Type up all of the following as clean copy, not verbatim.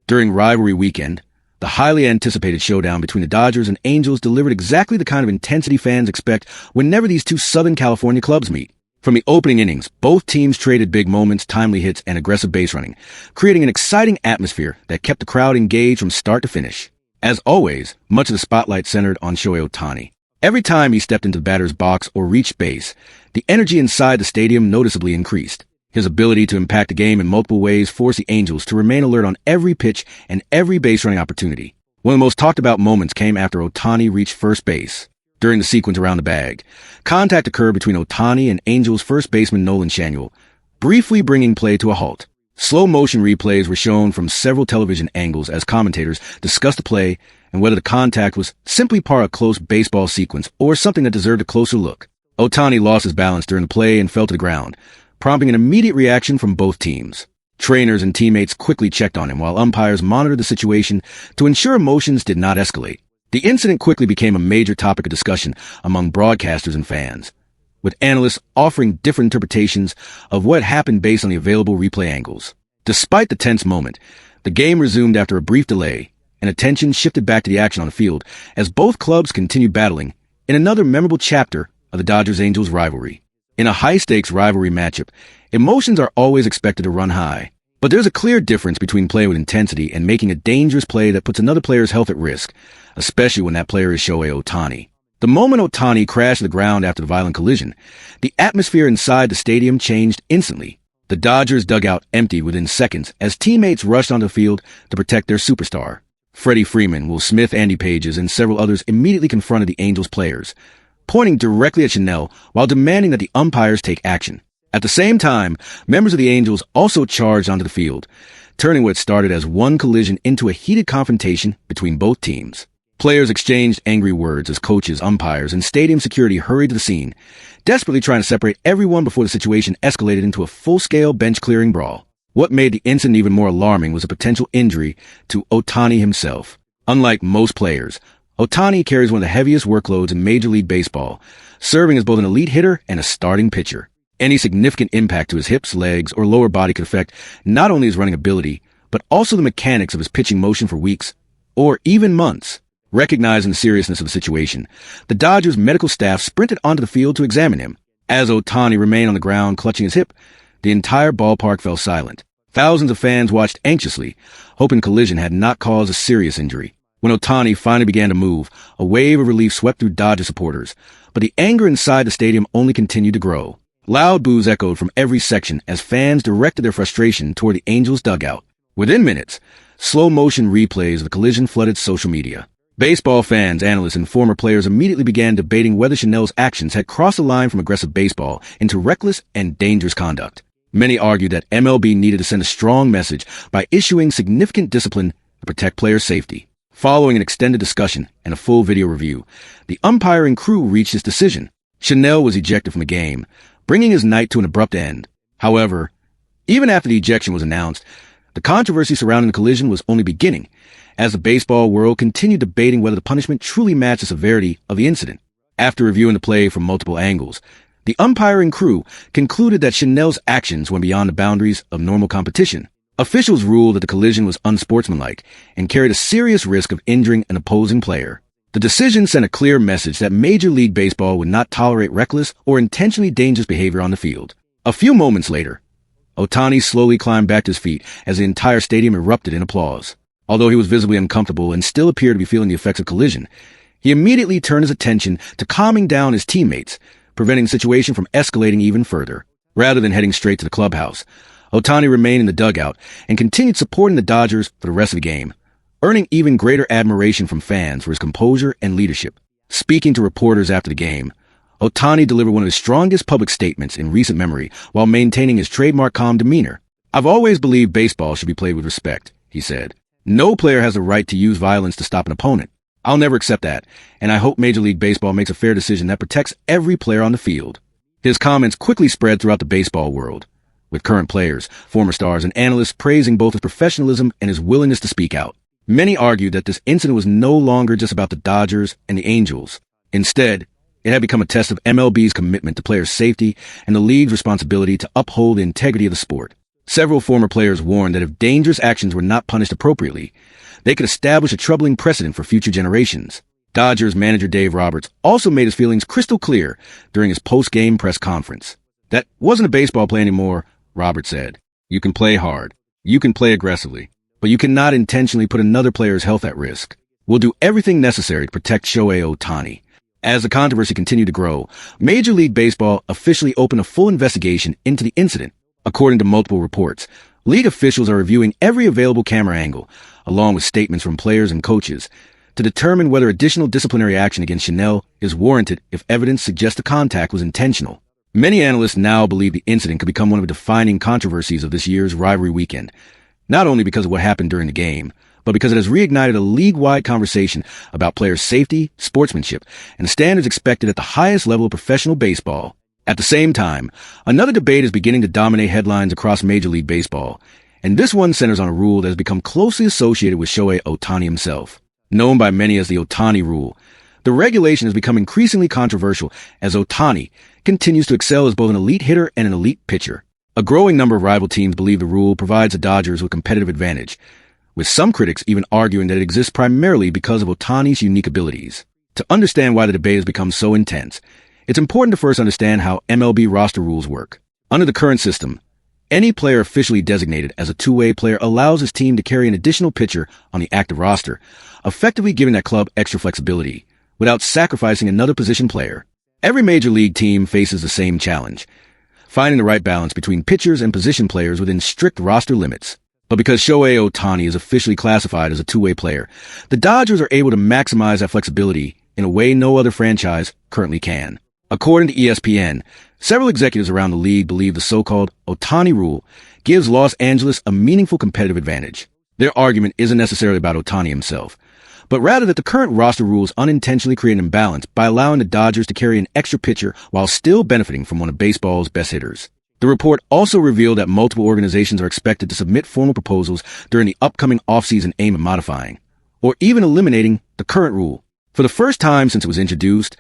During rivalry weekend, the highly anticipated showdown between the Dodgers and Angels delivered exactly the kind of intensity fans expect whenever these two Southern California clubs meet. From the opening innings, both teams traded big moments, timely hits, and aggressive base running, creating an exciting atmosphere that kept the crowd engaged from start to finish. As always, much of the spotlight centered on Shohei Ohtani. Every time he stepped into the batter's box or reached base, the energy inside the stadium noticeably increased. His ability to impact the game in multiple ways forced the Angels to remain alert on every pitch and every base-running opportunity. One of the most talked-about moments came after Ohtani reached first base. During the sequence around the bag, contact occurred between Ohtani and Angels first baseman Nolan Schanuel, briefly bringing play to a halt. Slow-motion replays were shown from several television angles as commentators discussed the play and whether the contact was simply part of a close baseball sequence or something that deserved a closer look. Ohtani lost his balance during the play and fell to the ground, prompting an immediate reaction from both teams. Trainers and teammates quickly checked on him while umpires monitored the situation to ensure emotions did not escalate. The incident quickly became a major topic of discussion among broadcasters and fans, with analysts offering different interpretations of what happened based on the available replay angles. Despite the tense moment, the game resumed after a brief delay, and attention shifted back to the action on the field as both clubs continued battling in another memorable chapter of the Dodgers-Angels rivalry. In a high-stakes rivalry matchup, emotions are always expected to run high. But there's a clear difference between play with intensity and making a dangerous play that puts another player's health at risk, especially when that player is Shohei Ohtani. The moment Ohtani crashed to the ground after the violent collision, the atmosphere inside the stadium changed instantly. The Dodgers dugout emptied within seconds as teammates rushed onto the field to protect their superstar. Freddie Freeman, Will Smith, Andy Pages, and several others immediately confronted the Angels players, pointing directly at Chanel while demanding that the umpires take action. At the same time, members of the Angels also charged onto the field, turning what started as one collision into a heated confrontation between both teams. Players exchanged angry words as coaches, umpires, and stadium security hurried to the scene, desperately trying to separate everyone before the situation escalated into a full-scale bench-clearing brawl. What made the incident even more alarming was a potential injury to Ohtani himself. Unlike most players, Ohtani carries one of the heaviest workloads in Major League Baseball, serving as both an elite hitter and a starting pitcher. Any significant impact to his hips, legs, or lower body could affect not only his running ability, but also the mechanics of his pitching motion for weeks, or even months. Recognizing the seriousness of the situation, the Dodgers' medical staff sprinted onto the field to examine him. As Ohtani remained on the ground clutching his hip, the entire ballpark fell silent. Thousands of fans watched anxiously, hoping the collision had not caused a serious injury. When Ohtani finally began to move, a wave of relief swept through Dodger supporters, but the anger inside the stadium only continued to grow. Loud boos echoed from every section as fans directed their frustration toward the Angels' dugout. Within minutes, slow-motion replays of the collision flooded social media. Baseball fans, analysts, and former players immediately began debating whether Chanel's actions had crossed the line from aggressive baseball into reckless and dangerous conduct. Many argued that MLB needed to send a strong message by issuing significant discipline to protect players' safety. Following an extended discussion and a full video review, the umpiring crew reached its decision. Chanel was ejected from the game, bringing his night to an abrupt end. However, even after the ejection was announced, the controversy surrounding the collision was only beginning, as the baseball world continued debating whether the punishment truly matched the severity of the incident. After reviewing the play from multiple angles, the umpiring crew concluded that Chanel's actions went beyond the boundaries of normal competition. Officials ruled that the collision was unsportsmanlike and carried a serious risk of injuring an opposing player. The decision sent a clear message that Major League Baseball would not tolerate reckless or intentionally dangerous behavior on the field. A few moments later, Ohtani slowly climbed back to his feet as the entire stadium erupted in applause. Although he was visibly uncomfortable and still appeared to be feeling the effects of collision, he immediately turned his attention to calming down his teammates, preventing the situation from escalating even further. Rather than heading straight to the clubhouse, Ohtani remained in the dugout and continued supporting the Dodgers for the rest of the game, earning even greater admiration from fans for his composure and leadership. Speaking to reporters after the game, Ohtani delivered one of his strongest public statements in recent memory while maintaining his trademark calm demeanor. "I've always believed baseball should be played with respect," he said. "No player has the right to use violence to stop an opponent. I'll never accept that, and I hope Major League Baseball makes a fair decision that protects every player on the field." His comments quickly spread throughout the baseball world, with current players, former stars, and analysts praising both his professionalism and his willingness to speak out. Many argued that this incident was no longer just about the Dodgers and the Angels. Instead, it had become a test of MLB's commitment to players' safety and the league's responsibility to uphold the integrity of the sport. Several former players warned that if dangerous actions were not punished appropriately, they could establish a troubling precedent for future generations. Dodgers manager Dave Roberts also made his feelings crystal clear during his post-game press conference. That wasn't a baseball play anymore, Roberts said. You can play hard. You can play aggressively. But you cannot intentionally put another player's health at risk. We'll do everything necessary to protect Shohei Ohtani. As the controversy continued to grow, Major League Baseball officially opened a full investigation into the incident. According to multiple reports, league officials are reviewing every available camera angle, along with statements from players and coaches, to determine whether additional disciplinary action against Chanel is warranted if evidence suggests the contact was intentional. Many analysts now believe the incident could become one of the defining controversies of this year's rivalry weekend, not only because of what happened during the game, but because it has reignited a league-wide conversation about players' safety, sportsmanship, and the standards expected at the highest level of professional baseball. At the same time, another debate is beginning to dominate headlines across Major League Baseball, and this one centers on a rule that has become closely associated with Shohei Ohtani himself. Known by many as the Ohtani rule, the regulation has become increasingly controversial as Ohtani continues to excel as both an elite hitter and an elite pitcher. A growing number of rival teams believe the rule provides the Dodgers with competitive advantage, with some critics even arguing that it exists primarily because of Ohtani's unique abilities. To understand why the debate has become so intense, it's important to first understand how MLB roster rules work. Under the current system, any player officially designated as a two-way player allows his team to carry an additional pitcher on the active roster, effectively giving that club extra flexibility, without sacrificing another position player. Every major league team faces the same challenge, finding the right balance between pitchers and position players within strict roster limits. But because Shohei Ohtani is officially classified as a two-way player, the Dodgers are able to maximize that flexibility in a way no other franchise currently can. According to ESPN, several executives around the league believe the so-called Ohtani rule gives Los Angeles a meaningful competitive advantage. Their argument isn't necessarily about Ohtani himself, but rather that the current roster rules unintentionally create an imbalance by allowing the Dodgers to carry an extra pitcher while still benefiting from one of baseball's best hitters. The report also revealed that multiple organizations are expected to submit formal proposals during the upcoming offseason aimed at modifying, or even eliminating, the current rule. For the first time since it was introduced,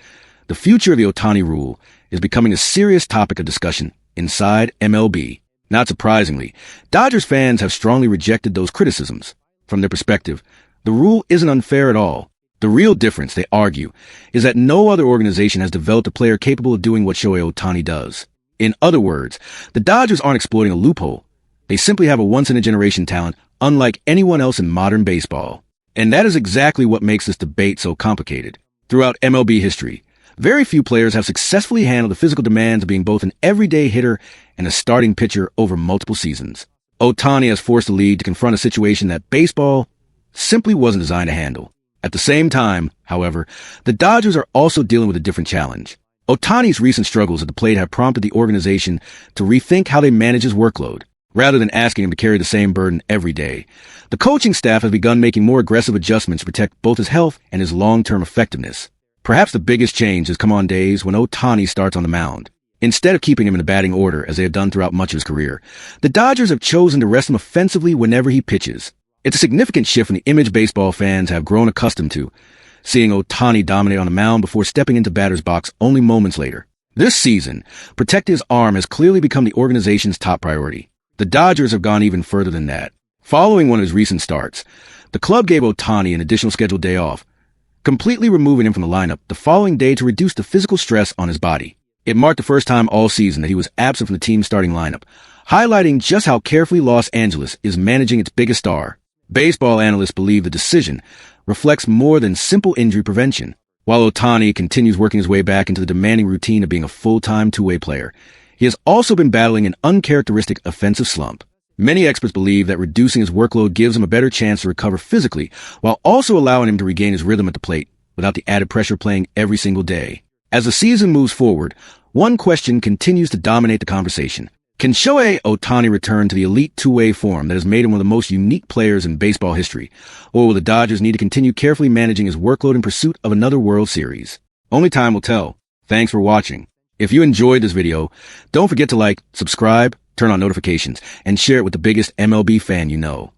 the future of the Ohtani rule is becoming a serious topic of discussion inside MLB. Not surprisingly, Dodgers fans have strongly rejected those criticisms. From their perspective, the rule isn't unfair at all. The real difference, they argue, is that no other organization has developed a player capable of doing what Shohei Ohtani does. In other words, the Dodgers aren't exploiting a loophole. They simply have a once-in-a-generation talent unlike anyone else in modern baseball. And that is exactly what makes this debate so complicated. Throughout MLB history, very few players have successfully handled the physical demands of being both an everyday hitter and a starting pitcher over multiple seasons. Ohtani has forced the league to confront a situation that baseball simply wasn't designed to handle. At the same time, however, the Dodgers are also dealing with a different challenge. Ohtani's recent struggles at the plate have prompted the organization to rethink how they manage his workload. Rather than asking him to carry the same burden every day, the coaching staff has begun making more aggressive adjustments to protect both his health and his long-term effectiveness. Perhaps the biggest change has come on days when Ohtani starts on the mound. Instead of keeping him in the batting order, as they have done throughout much of his career, the Dodgers have chosen to rest him offensively whenever he pitches. It's a significant shift from the image baseball fans have grown accustomed to, seeing Ohtani dominate on the mound before stepping into batter's box only moments later. This season, protecting his arm has clearly become the organization's top priority. The Dodgers have gone even further than that. Following one of his recent starts, the club gave Ohtani an additional scheduled day off, completely removing him from the lineup the following day to reduce the physical stress on his body. It marked the first time all season that he was absent from the team's starting lineup, highlighting just how carefully Los Angeles is managing its biggest star. Baseball analysts believe the decision reflects more than simple injury prevention. While Ohtani continues working his way back into the demanding routine of being a full-time two-way player, he has also been battling an uncharacteristic offensive slump. Many experts believe that reducing his workload gives him a better chance to recover physically, while also allowing him to regain his rhythm at the plate without the added pressure playing every single day. As the season moves forward, one question continues to dominate the conversation. Can Shohei Ohtani return to the elite two-way form that has made him one of the most unique players in baseball history? Or will the Dodgers need to continue carefully managing his workload in pursuit of another World Series? Only time will tell. Thanks for watching. If you enjoyed this video, don't forget to like, subscribe, turn on notifications, and share it with the biggest MLB fan you know.